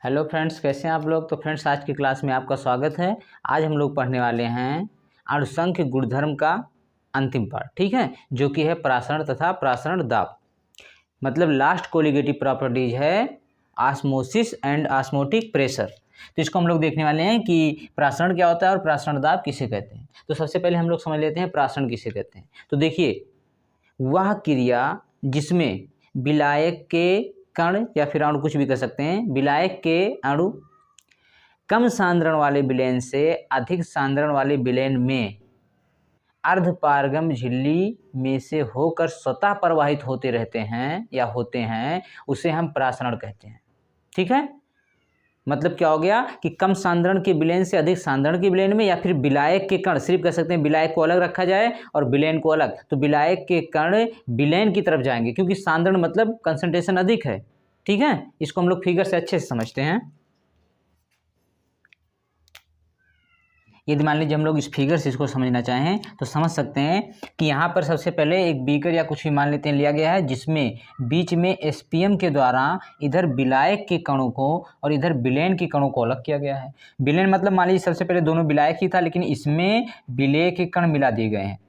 Hello friends, कैसे हैं आप लोग। तो फ्रेंड्स, आज की क्लास में आपका स्वागत है। आज हम लोग पढ़ने वाले हैं अणुसंख्य गुणधर्म का अंतिम पार्ट, ठीक है, जो कि है प्रासरण तथा प्रासरण दाब। मतलब लास्ट कोलिगेटिव प्रॉपर्टीज है ऑस्मोसिस एंड ऑस्मोटिक प्रेशर। तो इसको हम लोग देखने वाले हैं कि प्रासरण क्या होता है और प्रासरण दाब किसे कहते हैं। तो सबसे पहले हम लोग समझ लेते हैं प्रासरण किसे कहते हैं। तो देखिए, वह क्रिया जिसमें विलायक के कण या फिर अणु, कुछ भी कर सकते हैं, विलायक के अणु कम सांद्रण वाले विलयन से अधिक सांद्रण वाले विलयन में अर्धपारगम झिल्ली में से होकर स्वतः प्रवाहित होते रहते हैं या होते हैं, उसे हम प्रासरण कहते हैं। ठीक है, मतलब क्या हो गया कि कम सांद्रण के विलयन से अधिक सांद्रण के विलयन में, या फिर विलायक के कण, सिर्फ कह सकते हैं विलायक को अलग रखा जाए और विलयन को अलग, तो विलायक के कण विलयन की तरफ जाएंगे क्योंकि सांद्रण मतलब कंसंट्रेशन अधिक है। ठीक है, इसको हम लोग फिगर से अच्छे से समझते हैं। यदि मान लीजिए हम लोग इस फिगर से इसको समझना चाहें तो समझ सकते हैं कि यहाँ पर सबसे पहले एक बीकर या कुछ भी मान लेते हैं लिया गया है, जिसमें बीच में एसपीएम के द्वारा इधर विलायक के कणों को और इधर विलयन के कणों को अलग किया गया है। विलयन मतलब मान लीजिए सबसे पहले दोनों विलायक ही था, लेकिन इसमें विलेय के कण मिला दिए गए हैं।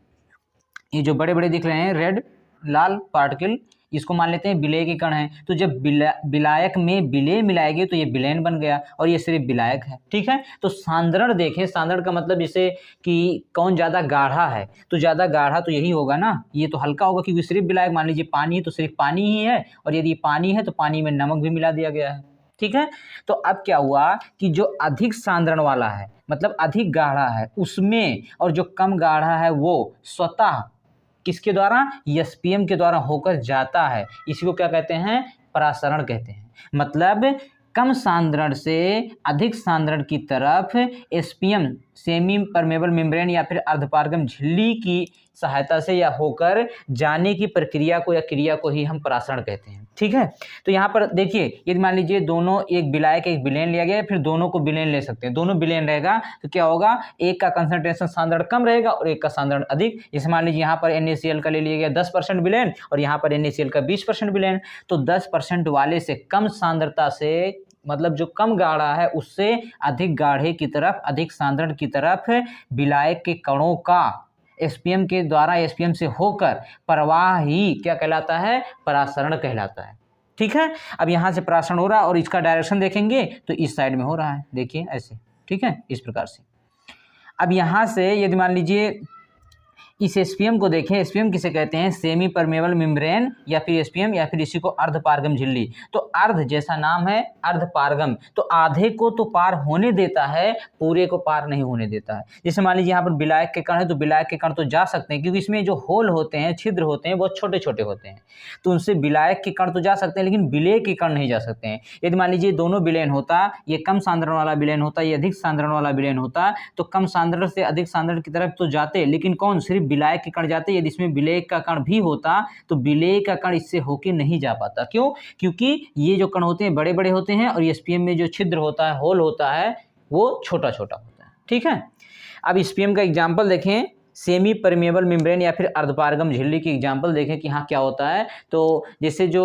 ये जो बड़े बड़े दिख रहे हैं रेड लाल पार्टिकल, इसको मान लेते हैं विलेय के कण हैं। तो जब विलायक में विलेय मिलाएंगे तो ये विलयन बन गया और ये सिर्फ विलायक है। ठीक है, तो सांद्रण देखें, सांद्रण का मतलब जैसे कि कौन ज़्यादा गाढ़ा है, तो ज़्यादा गाढ़ा तो यही होगा ना, ये तो हल्का होगा क्योंकि सिर्फ विलायक, मान लीजिए पानी है तो सिर्फ पानी ही है, और यदि पानी है तो पानी में नमक भी मिला दिया गया है। ठीक है, तो अब क्या हुआ कि जो अधिक सांद्रण वाला है मतलब अधिक गाढ़ा है उसमें, और जो कम गाढ़ा है वो स्वतः किसके द्वारा, एसपीएम के द्वारा होकर जाता है। इसी को क्या कहते हैं, प्रासरण कहते हैं। मतलब कम सांद्रण से अधिक सांद्रण की तरफ एसपीएम सेमी परमेबल मेम्ब्रेन या फिर अर्धपारगम झिल्ली की सहायता से या होकर जाने की प्रक्रिया को या क्रिया को ही हम प्रासरण कहते हैं। ठीक है, तो यहाँ पर देखिए, यदि मान लीजिए दोनों, एक विलायक एक विलयन लिया गया है, फिर दोनों को विलयन ले सकते हैं, दोनों विलयन रहेगा तो क्या होगा, एक का कंसंट्रेशन सांद्रण कम रहेगा और एक का सांद्रण अधिक। जैसे मान लीजिए यहाँ पर NaCl का ले लिया गया 10% विलयन और यहाँ पर NaCl का 20% विलयन, तो 10% वाले से कम सांद्रता से, मतलब जो कम गाढ़ा है उससे अधिक गाढ़े की तरफ, अधिक सांद्रण की तरफ विलायक के कणों का एसपीएम के द्वारा, एसपीएम से होकर प्रवाह ही क्या कहलाता है, प्रासरण कहलाता है। ठीक है, अब यहाँ से प्रासरण हो रहा है और इसका डायरेक्शन देखेंगे तो इस साइड में हो रहा है, देखिए ऐसे। ठीक है, इस प्रकार से। अब यहाँ से यदि मान लीजिए इस एसपीएम को देखें, एसपीएम किसे कहते हैं, सेमी परमेबल मेम्ब्रेन या फिर एसपीएम या फिर इसी को अर्धपारगम झिल्ली। तो अर्ध जैसा नाम है, अर्धपारगम, तो आधे को तो पार होने देता है, पूरे को पार नहीं होने देता है। जैसे मान लीजिए यहाँ पर विलायक के कण है तो विलायक के कण तो जा सकते हैं क्योंकि इसमें जो होल होते हैं, छिद्र होते हैं, बहुत छोटे छोटे होते हैं, तो उनसे विलायक के कण तो जा सकते हैं लेकिन विलेय के कण नहीं जा सकते हैं। यदि मान लीजिए दोनों विलयन होता, ये कम सांद्रण वाला विलयन होता, ये अधिक सांद्रण वाला विलयन होता, तो कम सांद्रण से अधिक सांद्रण की तरफ तो जाते, लेकिन कौन, सिर्फ विलायक के कण जाते। यदि इसमें विलेय का कण भी होता तो विलेय का कण इससे होके नहीं जा पाता। क्यों, क्योंकि ये जो कण होते हैं बड़े बड़े होते हैं और एसपीएम में जो छिद्र होता है, होल होता है, वो छोटा छोटा होता है। ठीक है, अब एसपीएम का एग्जाम्पल देखें, सेमी परमेबल मेम्ब्रेन या फिर अर्धपारगम झिल्ली की एग्जाम्पल देखें कि हाँ क्या होता है। तो जैसे जो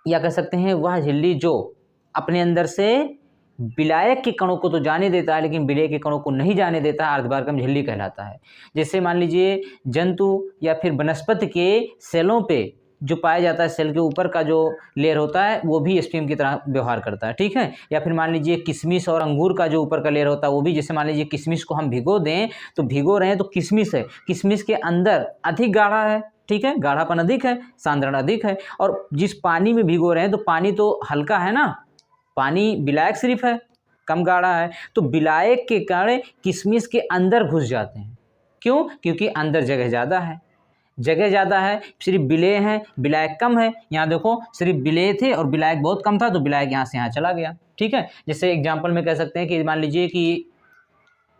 या कह सकते हैं वह झिल्ली जो अपने अंदर से विलायक के कणों को तो जाने देता है लेकिन विलेय के कणों को नहीं जाने देता है, अर्धपारगम झिल्ली कहलाता है। जैसे मान लीजिए जंतु या फिर वनस्पति के सेलों पे जो पाया जाता है, सेल के ऊपर का जो लेयर होता है वो भी एसपीएम की तरह व्यवहार करता है। ठीक है, या फिर मान लीजिए किशमिश और अंगूर का जो ऊपर का लेयर होता है वो भी, जैसे मान लीजिए किशमिश को हम भिगो दें तो भिगो रहे हैं तो किशमिश है, किशमिश के अंदर अधिक गाढ़ा है, ठीक है, गाढ़ापन अधिक है, सांद्रण अधिक है, और जिस पानी में भिगो रहे हैं तो पानी तो हल्का है ना, पानी विलायक सिर्फ है, कम गाढ़ा है, तो विलायक के कण किशमिश के अंदर घुस जाते हैं। क्यों, क्योंकि अंदर जगह ज़्यादा है, जगह ज़्यादा है, सिर्फ विलेय है, विलायक कम है। यहाँ देखो सिर्फ विलेय थे और विलायक बहुत कम था तो विलायक यहाँ से यहाँ चला गया। ठीक है, जैसे एग्जाम्पल में कह सकते हैं कि मान लीजिए कि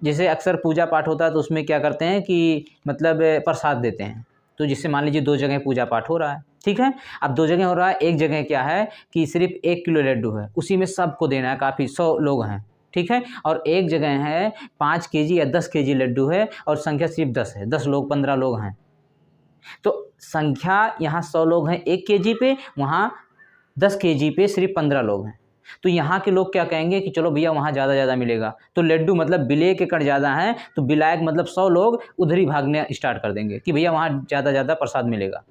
जैसे अक्सर पूजा पाठ होता है तो उसमें क्या करते हैं कि मतलब प्रसाद देते हैं, तो जिससे मान लीजिए 2 जगह पूजा पाठ हो रहा है। ठीक है, अब 2 जगह हो रहा है, एक जगह क्या है कि सिर्फ 1 किलो लड्डू है, उसी में सबको देना है, काफ़ी 100 लोग हैं। ठीक है, और एक जगह है 5 केजी या 10 केजी लड्डू है और संख्या सिर्फ 10 है, 10 लोग 15 लोग हैं, तो संख्या यहाँ 100 लोग हैं 1 केजी पे, वहाँ 10 केजी पे सिर्फ 15 लोग हैं। तो यहाँ के लोग क्या कहेंगे कि चलो भैया वहाँ ज़्यादा मिलेगा, तो लड्डू मतलब विलेय के कण ज़्यादा हैं तो विलायक मतलब 100 लोग उधर ही भागने स्टार्ट कर देंगे कि भैया वहाँ ज़्यादा प्रसाद मिलेगा।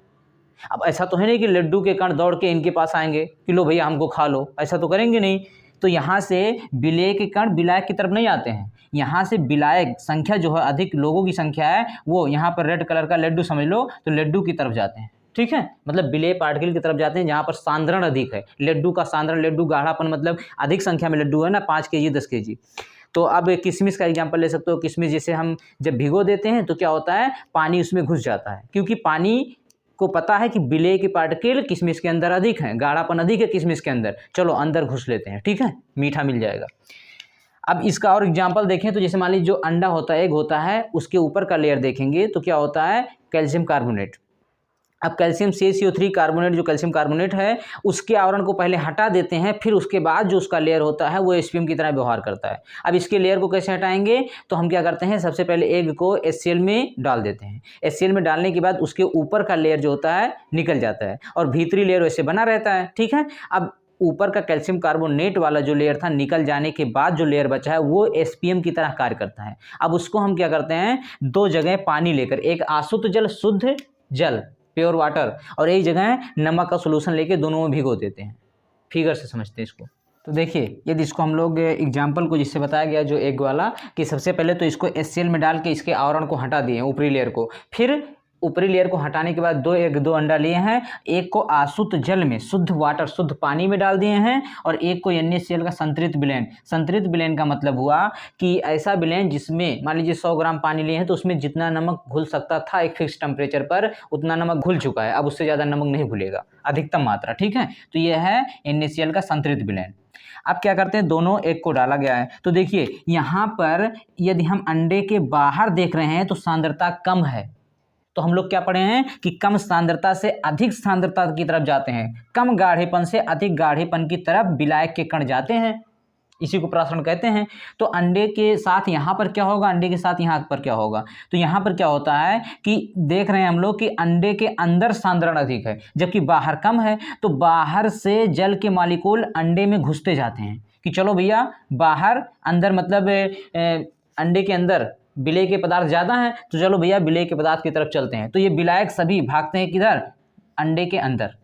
अब ऐसा तो है नहीं कि लड्डू के कण दौड़ के इनके पास आएंगे कि लो भैया हमको खा लो, ऐसा तो करेंगे नहीं। तो यहाँ से विलेय के कण विलायक की तरफ नहीं आते हैं, यहाँ से विलायक संख्या जो है अधिक लोगों की संख्या है वो यहाँ पर रेड कलर का लड्डू समझ लो तो लड्डू की तरफ जाते हैं। ठीक है, मतलब विलेय पार्टिकल की तरफ जाते हैं जहाँ पर सांद्रण अधिक है। लड्डू का सांद्रण, लड्डू गाढ़ापन मतलब अधिक संख्या में लड्डू है ना, 5 kg 10 kg। तो अब किशमिश का एग्जांपल ले सकते हो। किशमिश जैसे हम जब भिगो देते हैं तो क्या होता है, पानी उसमें घुस जाता है, क्योंकि पानी को पता है कि विलेय के पार्टिकल किशमिश के अंदर अधिक हैं, गाढ़ापन अधिक है किशमिश के अंदर, चलो अंदर घुस लेते हैं। ठीक है, मीठा मिल जाएगा। अब इसका और एग्जांपल देखें तो जैसे मान लीजिए जो अंडा होता है, एग होता है, उसके ऊपर का लेयर देखेंगे तो क्या होता है, कैल्शियम कार्बोनेट। अब कैल्शियम CaCO3 कार्बोनेट, जो कैल्शियम कार्बोनेट है उसके आवरण को पहले हटा देते हैं, फिर उसके बाद जो उसका लेयर होता है वो SPM की तरह व्यवहार करता है। अब इसके लेयर को कैसे हटाएंगे, तो हम क्या करते हैं, सबसे पहले एग को HCl में डाल देते हैं। HCl में डालने के बाद उसके ऊपर का लेयर जो होता है निकल जाता है और भीतरी लेयर वैसे बना रहता है। ठीक है, अब ऊपर का कैल्शियम कार्बोनेट वाला जो लेयर था निकल जाने के बाद जो लेयर बचा है वो SPM की तरह कार्य करता है। अब उसको हम क्या करते हैं, 2 जगह पानी लेकर, एक आशुद्ध जल, शुद्ध जल प्योर वाटर, और एक जगह नमक का सोल्यूशन लेके दोनों में भिगो देते हैं। फिगर से समझते हैं इसको। तो देखिए यदि इसको हम लोग एग्जाम्पल को जिससे बताया गया जो एग वाला, कि सबसे पहले तो इसको HCl में डाल के इसके आवरण को हटा दिए ऊपरी लेयर को, फिर ऊपरी लेयर को हटाने के बाद 2 एग 2 अंडा लिए हैं, एक को आशुद्ध जल में, शुद्ध वाटर शुद्ध पानी में डाल दिए हैं, और एक को NaCl का संतृप्त विलयन। संतृप्त विलयन का मतलब हुआ कि ऐसा विलयन जिसमें मान लीजिए 100 ग्राम पानी लिए हैं तो उसमें जितना नमक घुल सकता था एक फिक्स टेम्परेचर पर उतना नमक घुल चुका है, अब उससे ज़्यादा नमक नहीं घुलेगा, अधिकतम मात्रा। ठीक है, तो यह है NaCl का संतृप्त विलयन। अब क्या करते हैं, दोनों एग को डाला गया है, तो देखिए यहाँ पर यदि हम अंडे के बाहर देख रहे हैं तो सांद्रता कम है, तो हम लोग क्या पढ़े हैं कि कम सांद्रता से अधिक सांद्रता की तरफ जाते हैं, कम गाढ़ेपन से अधिक गाढ़ेपन की तरफ विलायक के कण जाते हैं, इसी को प्रासरण कहते हैं। तो अंडे के साथ यहाँ पर क्या होगा, अंडे के साथ यहाँ पर क्या होगा, तो यहाँ पर क्या होता है कि देख रहे हैं हम लोग कि अंडे के अंदर सांद्रण अधिक है जबकि बाहर कम है, तो बाहर से जल के मॉलिक्यूल अंडे में घुसते जाते हैं कि चलो भैया बाहर अंदर मतलब अंडे के अंदर विलेय के पदार्थ ज़्यादा हैं तो चलो भैया विलेय के पदार्थ की तरफ चलते हैं। तो ये विलायक सभी भागते हैं किधर, अंडे के अंदर।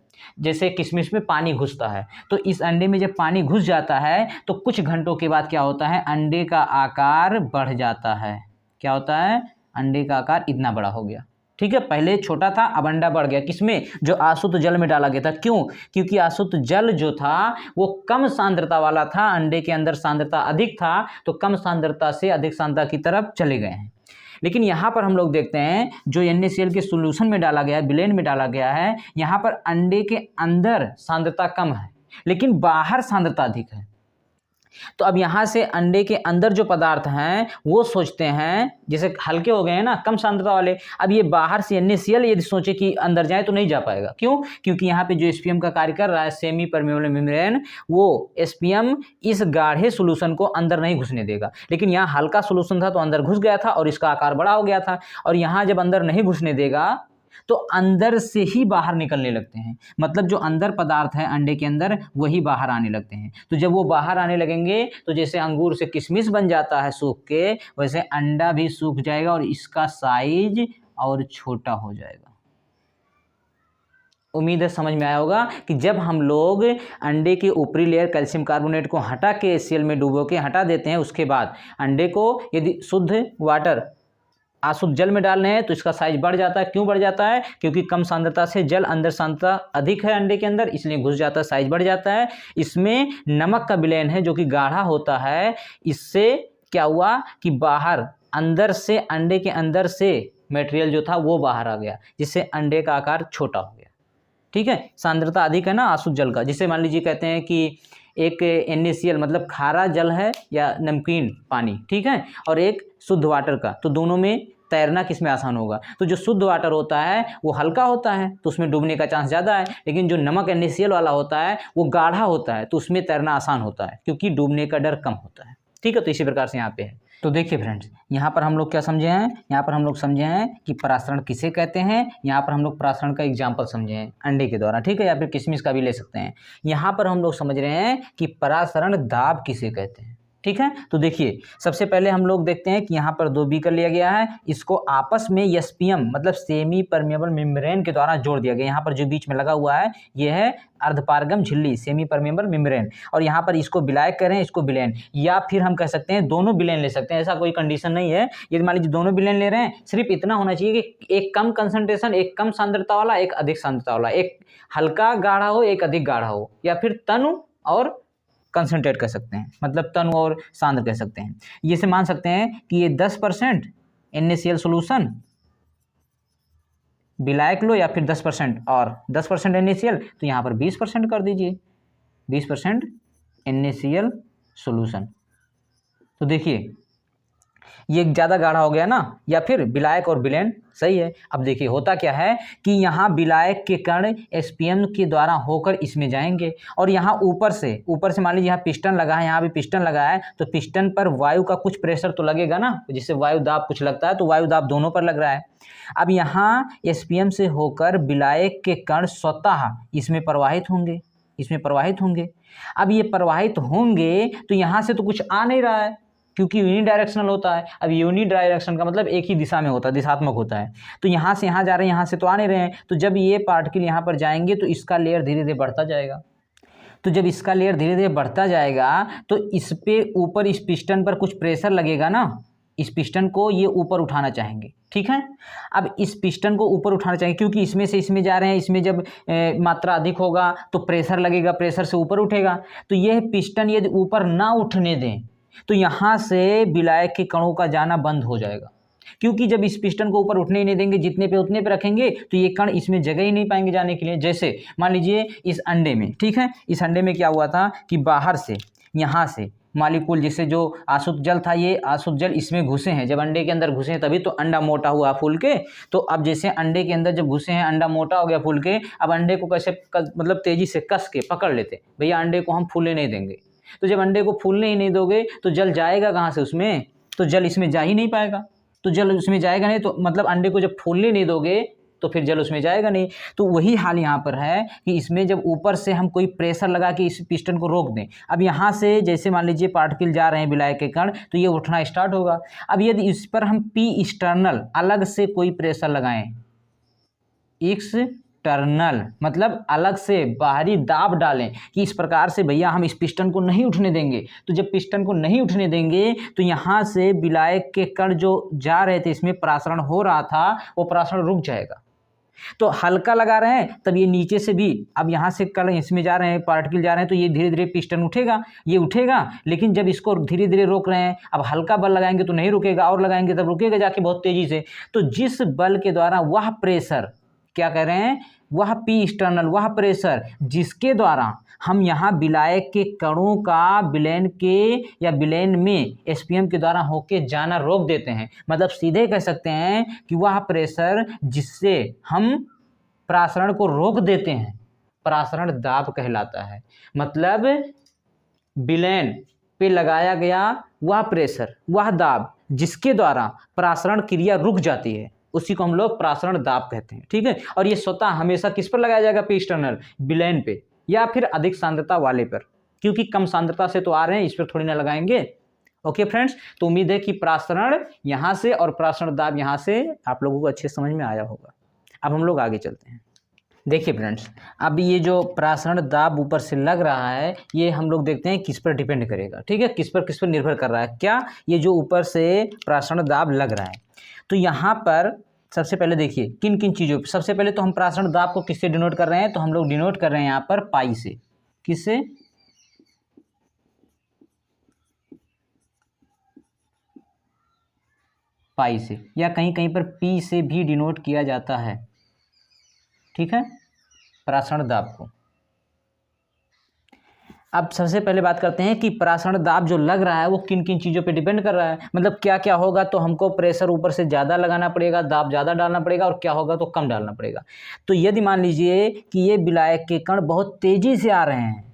जैसे किशमिश में पानी घुसता है तो इस अंडे में जब पानी घुस जाता है तो कुछ घंटों के बाद क्या होता है, अंडे का आकार बढ़ जाता है। क्या होता है, अंडे का आकार इतना बड़ा हो गया। ठीक है, पहले छोटा था अब अंडा बढ़ गया, किसमें, जो आशुद्ध जल में डाला गया था। क्यों, क्योंकि आशुद्ध जल जो था वो कम सांद्रता वाला था, अंडे के अंदर सांद्रता अधिक था, तो कम सांद्रता से अधिक सांद्रता की तरफ चले गए हैं। लेकिन यहाँ पर हम लोग देखते हैं जो NaCl के सोल्यूशन में डाला गया है, विलेन में डाला गया है, यहाँ पर अंडे के अंदर सांद्रता कम है लेकिन बाहर सांद्रता अधिक है। तो अब यहाँ से अंडे के अंदर जो पदार्थ हैं वो सोचते हैं, जैसे हल्के हो गए हैं ना कम सांद्रता वाले, अब ये बाहर से NaCl यदि सोचे कि अंदर जाए तो नहीं जा पाएगा। क्यों, क्योंकि यहाँ पे जो SPM का कार्य कर रहा है सेमी परमेबल मेम्ब्रेन, वो SPM इस गाढ़े सोल्यूशन को अंदर नहीं घुसने देगा। लेकिन यहाँ हल्का सोल्यूशन था तो अंदर घुस गया था और इसका आकार बड़ा हो गया था, और यहाँ जब अंदर नहीं घुसने देगा तो अंदर से ही बाहर निकलने लगते हैं, मतलब जो अंदर पदार्थ है अंडे के अंदर वही बाहर आने लगते हैं। तो जब वो बाहर आने लगेंगे तो जैसे अंगूर से किशमिश बन जाता है सूख के, वैसे अंडा भी सूख जाएगा और इसका साइज और छोटा हो जाएगा। उम्मीद है समझ में आया होगा कि जब हम लोग अंडे के ऊपरी लेयर कैल्शियम कार्बोनेट को हटा के HCl में डुबो के हटा देते हैं, उसके बाद अंडे को यदि शुद्ध वाटर अशुद्ध जल में डाल रहे हैं तो इसका साइज बढ़ जाता है। क्यों बढ़ जाता है, क्योंकि कम सांद्रता से जल अंदर सांद्रता अधिक है अंडे के अंदर, इसलिए घुस जाता है, साइज बढ़ जाता है। इसमें नमक का विलयन है जो कि गाढ़ा होता है, इससे क्या हुआ कि बाहर अंदर से अंडे के अंदर से मटेरियल जो था वो बाहर आ गया, जिससे अंडे का आकार छोटा हो गया। ठीक है, सांद्रता अधिक है ना अशुद्ध जल का, जिसे मान लीजिए कहते हैं कि एक NaCl मतलब खारा जल है या नमकीन पानी, ठीक है, और एक शुद्ध वाटर का, तो दोनों में तैरना किसमें आसान होगा, तो जो शुद्ध वाटर होता है वो हल्का होता है तो उसमें डूबने का चांस ज़्यादा है, लेकिन जो नमक NaCl वाला होता है वो गाढ़ा होता है तो उसमें तैरना आसान होता है क्योंकि डूबने का डर कम होता है। ठीक है, तो इसी प्रकार से यहाँ पे है। तो देखिए फ्रेंड्स, यहाँ पर हम लोग क्या समझे हैं, यहाँ पर हम लोग समझे हैं कि परासरण किसे कहते हैं। यहाँ पर हम लोग परासरण का एग्जाम्पल समझे हैं अंडे के द्वारा, ठीक है, या फिर किशमिश का भी ले सकते हैं। यहाँ पर हम लोग समझ रहे हैं कि परासरण दाब किसे कहते हैं, ठीक है। तो देखिए, सबसे पहले हम लोग देखते हैं कि यहाँ पर 2 बीकर लिया गया है, इसको आपस में एसपीएम मतलब सेमी परमेबल मेम्ब्रेन के द्वारा जोड़ दिया गया। यहाँ पर जो बीच में लगा हुआ है ये है अर्धपारगम झिल्ली, सेमी परमेबल मेम्ब्रेन, और यहाँ पर इसको विलायक करें, इसको विलयन, या फिर हम कह सकते हैं दोनों विलयन ले सकते हैं। ऐसा कोई कंडीशन नहीं है। यदि मान लीजिए दोनों विलयन ले रहे हैं, सिर्फ इतना होना चाहिए कि एक कम कंसंट्रेशन, एक कम सांद्रता वाला, एक अधिक सांद्रता वाला, एक हल्का गाढ़ा हो, एक अधिक गाढ़ा हो, या फिर तनु और कंसंट्रेट कर सकते हैं, मतलब तनु और सांद्र कह सकते हैं। ये से मान सकते हैं कि ये 10% NaCl सोल्यूशन विलायक लो, या फिर 10% और 10% NaCl, तो यहाँ पर 20% कर दीजिए, 20% NaCl सोल्यूशन। तो देखिए ये ज़्यादा गाढ़ा हो गया ना, या फिर विलायक और विलयन सही है। अब देखिए होता क्या है कि यहाँ विलायक के कण एसपीएम के द्वारा होकर इसमें जाएंगे, और यहाँ ऊपर से मान लीजिए यहाँ पिस्टन लगा है, यहाँ भी पिस्टन लगा है, तो पिस्टन पर वायु का कुछ प्रेशर तो लगेगा ना, जिससे वायु दाब कुछ लगता है, तो वायु दाब दोनों पर लग रहा है। अब यहाँ एसपीएम से होकर विलायक के कण स्वतः इसमें प्रवाहित होंगे, अब ये प्रवाहित होंगे तो यहाँ से तो कुछ आ नहीं रहा है, क्योंकि यूनिडायरेक्शनल होता है। अब यूनिडायरेक्शन का मतलब एक ही दिशा में होता है, दिशात्मक होता है। तो यहाँ से यहाँ जा रहे हैं, यहाँ से तो आ नहीं रहे हैं। तो जब ये पार्टिकल यहाँ पर जाएंगे तो इसका लेयर धीरे धीरे बढ़ता जाएगा। तो जब इसका लेयर धीरे धीरे बढ़ता जाएगा तो इस पे ऊपर इस पिस्टन पर कुछ प्रेशर लगेगा ना, इस पिस्टन को ये ऊपर उठाना चाहेंगे, ठीक है। अब इस पिस्टन को ऊपर उठाना चाहेंगे, क्योंकि इसमें से इसमें जा रहे हैं, इसमें जब मात्रा अधिक होगा तो प्रेशर लगेगा, प्रेशर से ऊपर उठेगा। तो यह पिस्टन यदि ऊपर ना उठने दें तो यहाँ से विलायक के कणों का जाना बंद हो जाएगा, क्योंकि जब इस पिस्टन को ऊपर उठने ही नहीं देंगे, जितने पे उतने पे रखेंगे, तो ये कण इसमें जगह ही नहीं पाएंगे जाने के लिए। जैसे मान लीजिए इस अंडे में, ठीक है, इस अंडे में क्या हुआ था कि बाहर से यहाँ से मालिक्यूल, जिससे जो आसुत जल था, ये आसुत जल इसमें घुसे हैं, जब अंडे के अंदर घुसे हैं तभी तो अंडा मोटा हुआ फूल के। तो अब जैसे अंडे के अंदर जब घुसे हैं, अंडा मोटा हो गया फूल के, अब अंडे को कैसे मतलब तेजी से कस के पकड़ लेते, भैया अंडे को हम फूलने नहीं देंगे। तो जब अंडे को फूलने ही नहीं दोगे तो जल जाएगा कहाँ से उसमें, तो जल इसमें जा ही नहीं पाएगा। तो जल उसमें जाएगा नहीं, तो मतलब अंडे को जब फूलने नहीं दोगे तो फिर जल उसमें जाएगा नहीं। तो वही हाल यहाँ पर है कि इसमें जब ऊपर से हम कोई प्रेशर लगा के इस पिस्टन को रोक दें, अब यहाँ से जैसे मान लीजिए पार्टिकल जा रहे हैं विलायक के कण, तो ये उठना स्टार्ट होगा। अब यदि इस पर हम पी एक्सटर्नल अलग से कोई प्रेशर लगाएं, एक्सटर्नल मतलब अलग से बाहरी दाब डालें कि इस प्रकार से भैया हम इस पिस्टन को नहीं उठने देंगे, तो जब पिस्टन को नहीं उठने देंगे तो यहाँ से विलायक के कण जो जा रहे थे, इसमें परासरण हो रहा था, वो परासरण रुक जाएगा। तो हल्का लगा रहे हैं तब ये नीचे से भी, अब यहाँ से कण इसमें जा रहे हैं, पार्टिकल जा रहे हैं, तो ये धीरे धीरे पिस्टन उठेगा, ये उठेगा। लेकिन जब इसको धीरे धीरे रोक रहे हैं, अब हल्का बल लगाएंगे तो नहीं रुकेगा, और लगाएंगे तब रुकेगा जाके बहुत तेजी से। तो जिस बल के द्वारा वह प्रेशर, क्या कह रहे हैं, वह पी एक्सटर्नल, वह प्रेशर जिसके द्वारा हम यहाँ विलायक के कणों का विलयन के या विलयन में एसपीएम के द्वारा होके जाना रोक देते हैं, मतलब सीधे कह सकते हैं कि वह प्रेशर जिससे हम परासरण को रोक देते हैं, परासरण दाब कहलाता है। मतलब विलयन पे लगाया गया वह प्रेशर, वह दाब जिसके द्वारा परासरण क्रिया रुक जाती है, उसी को हम लोग परासरण दाब कहते हैं, ठीक है। और ये स्वतः हमेशा किस पर लगाया जाएगा, पी एक्सटर्नल, विलयन पे, या फिर अधिक सांद्रता वाले पर, क्योंकि कम सांद्रता से तो आ रहे हैं, इस पर थोड़ी ना लगाएंगे। ओके फ्रेंड्स, तो उम्मीद है कि परासरण यहाँ से और परासरण दाब यहाँ से आप लोगों को अच्छे समझ में आया होगा। अब हम लोग आगे चलते हैं। देखिए फ्रेंड्स, अब ये जो परासरण दाब ऊपर से लग रहा है, ये हम लोग देखते हैं किस पर डिपेंड करेगा, ठीक है, किस पर निर्भर कर रहा है। क्या, ये जो ऊपर से परासरण दाब लग रहा है, तो यहाँ पर सबसे पहले देखिए किन किन चीज़ों पर। सबसे पहले तो हम परासरण दाब को किससे डिनोट कर रहे हैं, तो हम लोग डिनोट कर रहे हैं यहाँ पर पाई से। किससे, पाई से, या कहीं कहीं पर पी से भी डिनोट किया जाता है, ठीक है, परासरण दाब को। अब सबसे पहले बात करते हैं कि परासरण दाब जो लग रहा है वो किन किन चीज़ों पे डिपेंड कर रहा है, मतलब क्या क्या होगा। तो हमको प्रेशर ऊपर से ज़्यादा लगाना पड़ेगा, दाब ज़्यादा डालना पड़ेगा, और क्या होगा तो कम डालना पड़ेगा। तो यदि मान लीजिए कि ये विलायक के कण बहुत तेज़ी से आ रहे हैं,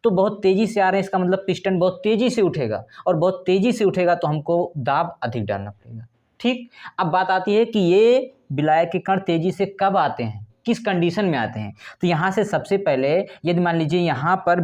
तो बहुत तेज़ी से आ रहे हैं, इसका मतलब पिस्टन बहुत तेज़ी से उठेगा, और बहुत तेज़ी से उठेगा तो हमको दाब अधिक डालना पड़ेगा। ठीक, अब बात आती है कि ये विलायक के कण तेज़ी से कब आते हैं, किस कंडीशन में आते हैं। तो यहाँ से सबसे पहले यदि मान लीजिए यहाँ पर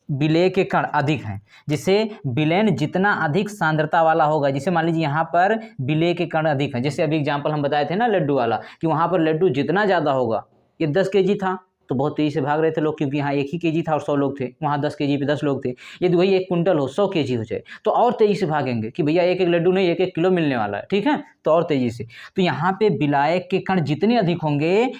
विलेय के कण अधिक हैं, जिसे विलयन जितना अधिक सांद्रता वाला होगा, जिसे मान लीजिए यहाँ पर विलेय के कण अधिक हैं, जैसे अभी एग्जाम्पल हम बताए थे ना लड्डू वाला, कि वहाँ पर लड्डू जितना ज़्यादा होगा, ये 10 kg था तो बहुत तेज़ी से भाग रहे थे लोग, क्योंकि यहाँ 1 ही kg था और 100 लोग थे, वहाँ 10 kg पे 10 लोग थे। यदि वही 1 कुंटल हो, 100 kg हो जाए तो और तेज़ी से भागेंगे कि भैया एक एक लड्डू नहीं 1-1 किलो मिलने वाला है, ठीक है, तो और तेज़ी से। तो यहाँ पे विलायक के कण जितने अधिक होंगे,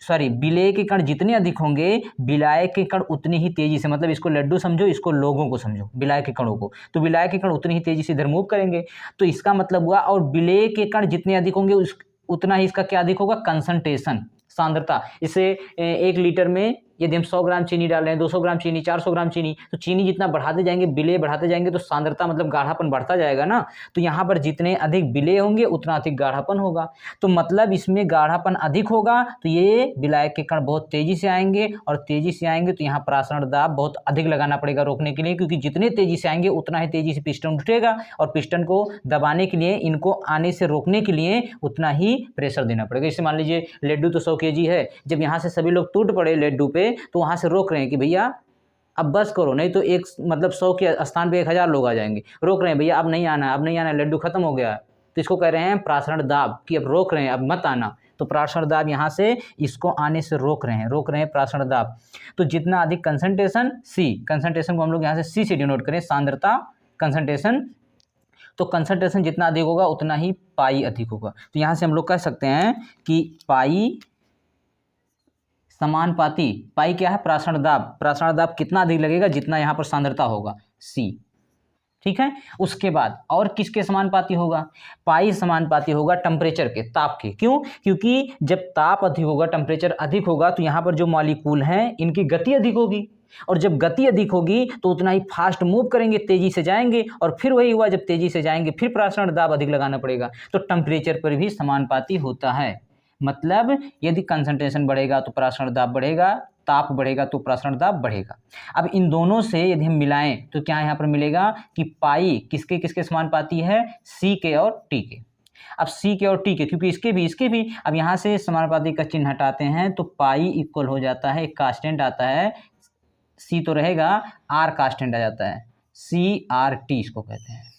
विलेय के कण जितने अधिक होंगे, विलायक के कण उतनी ही तेजी से, मतलब इसको लड्डू समझो, इसको लोगों को समझो, विलायक के कणों को, तो विलायक के कण उतनी ही तेजी से इधर मूव करेंगे। तो इसका मतलब हुआ, और विलेय के कण जितने अधिक होंगे उतना ही इसका क्या अधिक होगा, कंसंट्रेशन, सांद्रता। इसे 1 लीटर में यदि हम 100 ग्राम चीनी डाल रहे हैं, 200 ग्राम चीनी, 400 ग्राम चीनी, तो चीनी जितना बढ़ाते जाएंगे, विलेय बढ़ाते जाएंगे, तो सांद्रता मतलब गाढ़ापन बढ़ता जाएगा ना। तो यहाँ पर जितने अधिक विलेय होंगे उतना अधिक गाढ़ापन होगा। तो मतलब इसमें गाढ़ापन अधिक होगा तो ये विलायक के कण बहुत तेजी से आएंगे, और तेजी से आएंगे तो यहाँ प्रासरण दाब बहुत अधिक लगाना पड़ेगा रोकने के लिए, क्योंकि जितने तेजी से आएंगे उतना ही तेजी से पिस्टन उठेगा, और पिस्टन को दबाने के लिए, इनको आने से रोकने के लिए उतना ही प्रेशर देना पड़ेगा। जैसे मान लीजिए लड्डू तो 100 kg है, जब यहाँ से सभी लोग टूट पड़े लड्डू पे, तो वहाँ से रोक रहे हैं कि भैया अब बस करो, नहीं तो एक मतलब 100 के स्थान पे 1000 लोग आ जाएंगे। रोक रहे हैं भैया अब नहीं आना है, अब नहीं आना है, लड्डू खत्म हो गया है, तो इसको कह रहे हैं प्रासरण दाब, कि अब रोक रहे हैं, अब मत आना। तो प्रासरण दाब यहाँ से इसको आने से रोक रहे हैं प्रासरण दाब। तो जितना अधिक कंसंट्रेशन, सी कंसंट्रेशन को हम लोग यहाँ से सी से डिनोट करें, सांद्रता कंसंट्रेशन, तो कंसंट्रेशन जितना अधिक होगा उतना ही पाई अधिक होगा। तो यहाँ से हम लोग कह सकते हैं कि पाई समानुपाती, पाई क्या है, प्रासरण दाब कितना अधिक लगेगा, जितना यहाँ पर सांद्रता होगा, सी, ठीक है। उसके बाद और किसके समानुपाती होगा, पाई समानुपाती होगा टेम्परेचर के, ताप के। क्यों, क्योंकि जब ताप अधिक होगा, टेम्परेचर अधिक होगा, तो यहाँ पर जो मॉलिक्यूल हैं इनकी गति अधिक होगी, और जब गति अधिक होगी तो उतना ही फास्ट मूव करेंगे, तेजी से जाएंगे, और फिर वही हुआ, जब तेजी से जाएंगे फिर प्रासरण दाब अधिक लगाना पड़ेगा। तो टेम्परेचर पर भी समानुपाती होता है, मतलब यदि कंसंट्रेशन बढ़ेगा तो प्रासरण दाब बढ़ेगा, ताप बढ़ेगा तो प्रासरण दाब बढ़ेगा। अब इन दोनों से यदि हम मिलाएं तो क्या यहाँ पर मिलेगा कि पाई किसके किसके समानुपाती है, सी के और टी के। अब सी के और टी के, क्योंकि इसके भी अब यहाँ से समानुपाती का चिन्ह हटाते हैं तो पाई इक्वल हो जाता है, एक कांस्टेंट आता है, सी तो रहेगा, आर कांस्टेंट आ जाता है, सी आर टी इसको कहते हैं,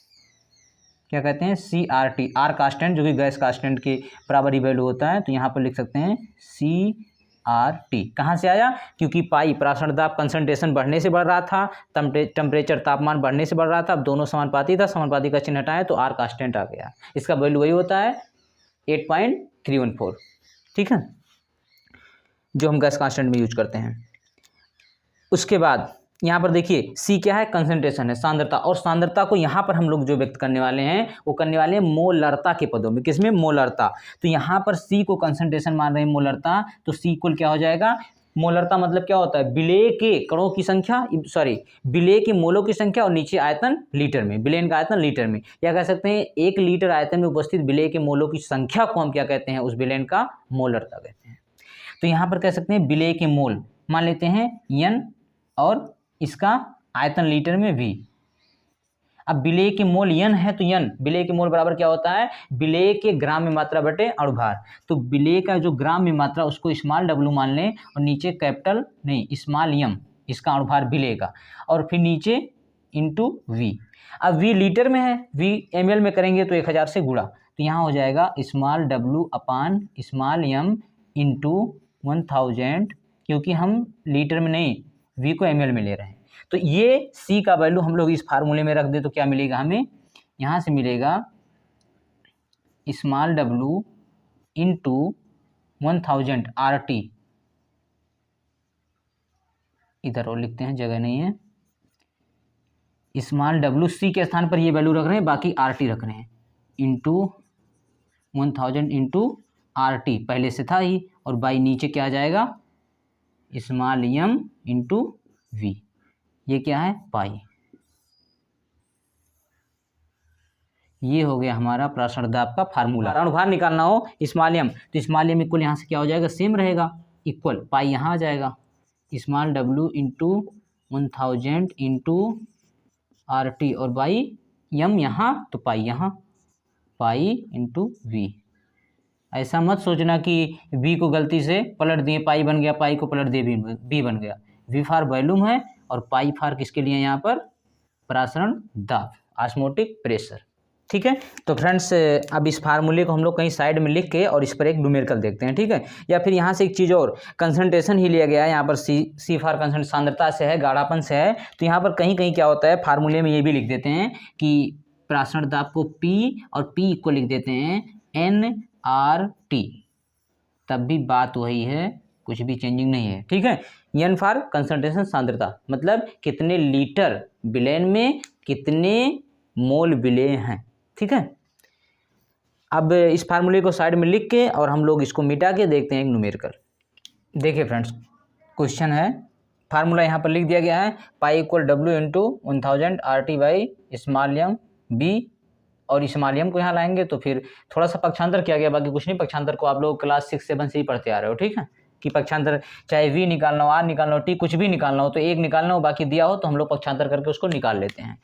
क्या कहते हैं, C R T, R constant जो कि गैस कांस्टेंट के बराबर ही वैल्यू होता है। तो यहाँ पर लिख सकते हैं सी आर टी। कहाँ से आया, क्योंकि पाई प्रासरण दाब कंसंट्रेशन बढ़ने से बढ़ रहा था, टेम्परेचर तापमान बढ़ने से बढ़ रहा था, अब दोनों समानुपाती था, समानुपाती का चिन्ह हटाएं तो आर कांस्टेंट आ गया, इसका वैल्यू वही होता है 8.314, ठीक है, जो हम गैस कांस्टेंट में यूज करते हैं। उसके बाद यहाँ पर देखिए सी क्या है, कंसंट्रेशन है, सांद्रता, और सांद्रता को यहाँ पर हम लोग जो व्यक्त करने वाले हैं वो करने वाले हैं मोलरता के पदों में, किसमें, मोलरता। तो यहाँ पर सी को कंसंट्रेशन मान रहे हैं मोलरता, तो सी इक्वल क्या हो जाएगा, मोलरता मतलब क्या होता है, विलेय के कणों की संख्या, विलेय के मोलों की संख्या, और नीचे आयतन लीटर में, विलेयन का आयतन लीटर में। क्या कह सकते हैं, 1 लीटर आयतन में उपस्थित विलेय के मोलों की संख्या को हम क्या कहते हैं, उस विलेयन का मोलरता कहते हैं। तो यहाँ पर कह सकते हैं विलेय के मोल मान लेते हैं n, और इसका आयतन लीटर में v। अब विलेय के मोल n है तो n, विलेय के मोल बराबर क्या होता है, विलेय के ग्राम में मात्रा बटे अणुभार। तो विलेय का जो ग्राम में मात्रा उसको स्मॉल w मान लें, और नीचे कैपिटल नहीं स्मॉल m, इसका अणुभार विलेय का, और फिर नीचे इंटू v। अब v लीटर में है, v ml में करेंगे तो 1000 से गुणा, तो यहाँ हो जाएगा स्मॉल w अपान स्मॉल m इंटू 1000, क्योंकि हम लीटर में नहीं v को ml में ले रहे हैं। तो ये c का वैल्यू हम लोग इस फार्मूले में रख दे तो क्या मिलेगा हमें, यहाँ से मिलेगा स्मॉल w इंटू 1000 RT, इधर और लिखते हैं, जगह नहीं है, स्मॉल w c के स्थान पर ये वैल्यू रख रहे हैं, बाकी RT रख रहे हैं, इंटू 1000 इंटू RT पहले से था ही, और बाई नीचे क्या आ जाएगा, स्मॉल m इंटू v, ये क्या है, पाई। ये हो गया हमारा प्रासरण दाब का फार्मूला। अणुभार निकालना हो स्मॉल m, तो स्मॉल m इक्वल यहाँ से क्या हो जाएगा, सेम रहेगा, इक्वल पाई यहाँ आ जाएगा, small w into 1000 into RT और बाई m यहाँ तो पाई यहाँ, पाई इंटू v। ऐसा मत सोचना कि v को गलती से पलट दिए, पाई बन गया, पाई को पलट दिए v बन गया। v फॉर वॉल्यूम है और पाई फॉर किसके लिए यहाँ पर, प्रासरण दाब, ऑस्मोटिक प्रेशर। ठीक है, तो फ्रेंड्स अब इस फार्मूले को हम लोग कहीं साइड में लिख के और इस पर एक न्यूमेरिकल देखते हैं। ठीक है, या फिर यहाँ से एक चीज़ और, कंसंट्रेशन ही लिया गया है यहाँ पर, सी फॉर कंसंट्रेशन, सांद्रता से है, गाढ़ापन से है। तो यहाँ पर कहीं कहीं क्या होता है, फार्मूले में ये भी लिख देते हैं कि प्रासरण दाब को P और P को लिख देते हैं nRT, तब भी बात वही है, कुछ भी चेंजिंग नहीं है। ठीक है, n फॉर कंसंट्रेशन, सांद्रता, मतलब कितने लीटर विलेन में कितने मोल विलेन हैं। ठीक है, अब इस फार्मूले को साइड में लिख के और हम लोग इसको मिटा के देखते हैं एक न्यूमेरिकल। देखिए फ्रेंड्स, क्वेश्चन है, फार्मूला यहाँ पर लिख दिया गया है, pi equal W into 1000 RT by small m b, और स्मॉल एम को यहाँ लाएंगे तो फिर थोड़ा सा पक्षांतर किया गया, बाकी कुछ नहीं। पक्षांतर को आप लोग क्लास 6-7 से ही पढ़ते आ रहे हो। ठीक है, कि पक्षांतर चाहे V निकालना हो, R निकालना हो, T कुछ भी निकालना हो, तो एक निकालना हो, बाकी दिया हो तो हम लोग पक्षांतर करके उसको निकाल लेते हैं।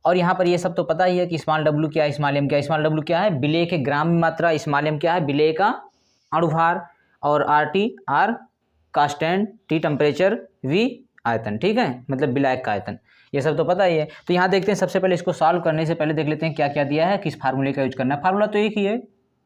और यहाँ पर ये सब तो पता ही है कि स्मॉल w क्या है, स्मॉल m क्या है। स्मॉल w क्या है, विलेय के ग्राम में मात्रा, स्मॉल m क्या है, विलेय का अणुभार, और RT R constant, T temperature, V आयतन। ठीक है, मतलब विलायक का आयतन, ये सब तो पता ही है। तो यहाँ देखते हैं, सबसे पहले इसको सॉल्व करने से पहले देख लेते हैं क्या क्या दिया है, किस फार्मूले का यूज करना है। फार्मूला तो एक ही है,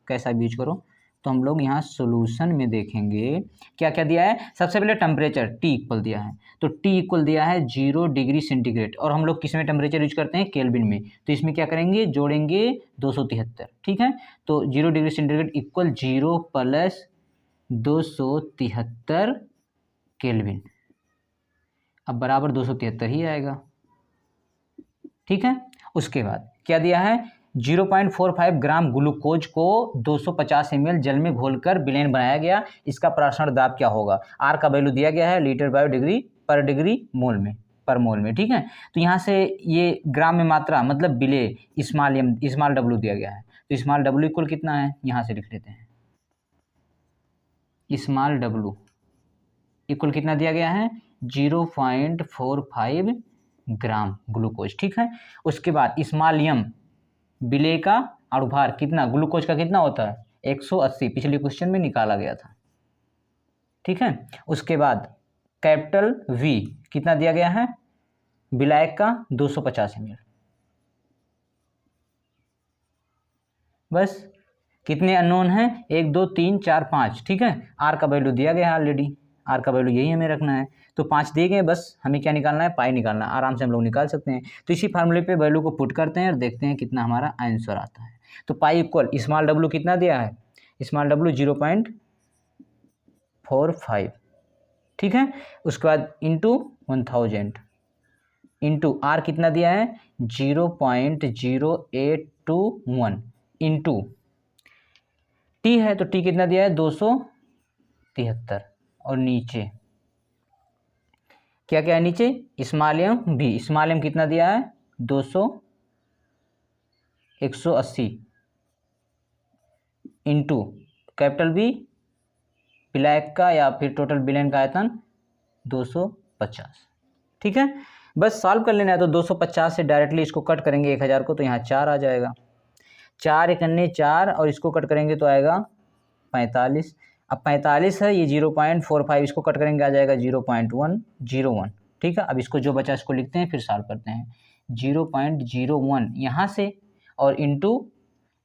कैसा भी यूज करो। तो हम लोग यहाँ सोल्यूशन में देखेंगे क्या क्या दिया है। सबसे पहले टेम्परेचर T इक्वल दिया है, तो T इक्वल दिया है 0 डिग्री सेंटीग्रेड, और हम लोग किस में टेम्परेचर यूज करते हैं, केल्विन में। तो इसमें क्या करेंगे, जोड़ेंगे 273। ठीक है, तो 0 degree centigrade equal 0 plus 273 kelvin, अब बराबर 273 ही आएगा। ठीक है, उसके बाद क्या दिया है, 0.45 ग्राम ग्लूकोज को 250 ml जल में घोलकर विलेन बनाया गया, इसका प्रासरण दाब क्या होगा। R का वैल्यू दिया गया है लीटर बाय डिग्री पर डिग्री मोल में, पर मोल में। ठीक है, तो यहाँ से ये ग्राम में मात्रा मतलब विलेय, स्मॉल w दिया गया है, तो स्मॉल w इक्वल कितना है, यहाँ से लिख लेते हैं। स्मॉल w इक्वल कितना दिया गया है, 0.45 ग्राम ग्लूकोज। ठीक है, उसके बाद स्मॉल m विलेय का अणुभार कितना, ग्लूकोज का कितना होता है, 180, पिछले क्वेश्चन में निकाला गया था। ठीक है, उसके बाद कैपिटल V कितना दिया गया है, विलायक का 250 ml। बस, कितने अननोन हैं, 1 2 3 4 5। ठीक है, R का वैल्यू दिया गया है ऑलरेडी, R का वैल्यू यही हमें रखना है, तो 5 दिए गए, बस हमें क्या निकालना है, पाई निकालना है। आराम से हम लोग निकाल सकते हैं। तो इसी फार्मूले पे वैल्यू को पुट करते हैं और देखते हैं कितना हमारा आंसर आता है। तो पाई इक्वल स्मॉल w कितना दिया है, स्मॉल w 0.45। ठीक है, उसके बाद इंटू 1000 इंटू R कितना दिया है, 0.0821 इंटू T है, तो T कितना दिया है, 273, और नीचे क्या क्या है, नीचे स्मॉल m भी, स्मॉल m कितना दिया है, 180 इंटू कैपिटल B विलायक का या फिर टोटल विलेन का आयतन 250। ठीक है, बस सॉल्व कर लेना है। तो 250 से डायरेक्टली इसको कट करेंगे 1000 को, तो यहाँ 4 आ जाएगा, 4 एकन्ने 4, और इसको कट करेंगे तो आएगा 45। अब 45 है, ये 0.45, इसको कट करेंगे आ जाएगा 0.101। ठीक है, अब इसको जो बचा इसको लिखते हैं, फिर सॉल्व करते हैं। 0.01 यहाँ से और इंटू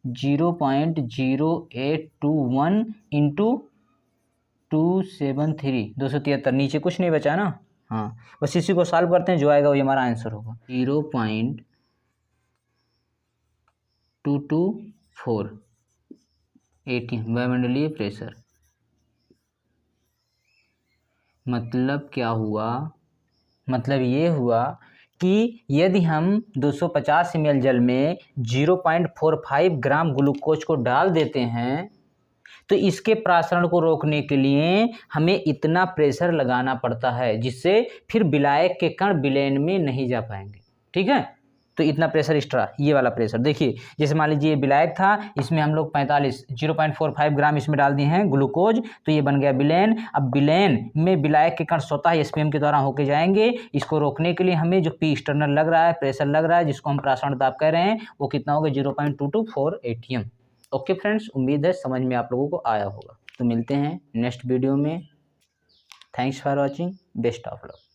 0.0821 इंटू 273, नीचे कुछ नहीं बचा ना। हाँ, बस इसी को सॉल्व करते हैं, जो आएगा वही हमारा आंसर होगा। 0.224 18 वायुमंडलीय प्रेशर। मतलब क्या हुआ, मतलब ये हुआ कि यदि हम 250 ml जल में 0.45 ग्राम ग्लूकोज को डाल देते हैं, तो इसके प्रासरण को रोकने के लिए हमें इतना प्रेशर लगाना पड़ता है, जिससे फिर विलायक के कण विलेन में नहीं जा पाएंगे। ठीक है, तो इतना प्रेशर एक्स्ट्रा, ये वाला प्रेशर देखिए, जैसे मान लीजिए विलायक था, इसमें हम लोग 0.45 ग्राम इसमें डाल दिए हैं ग्लूकोज, तो ये बन गया विलेन। अब विलेन में विलायक के कण स्वतः एसपीएम के द्वारा होके जाएंगे। इसको रोकने के लिए हमें जो पी एक्सटर्नल लग रहा है, प्रेशर लग रहा है, जिसको हम प्रासरण दाब कह रहे हैं, वो कितना होगा 0.224 ATM। ओके फ्रेंड्स, उम्मीद है समझ में आप लोगों को आया होगा। तो मिलते हैं नेक्स्ट वीडियो में। Thanks for watching, best of luck.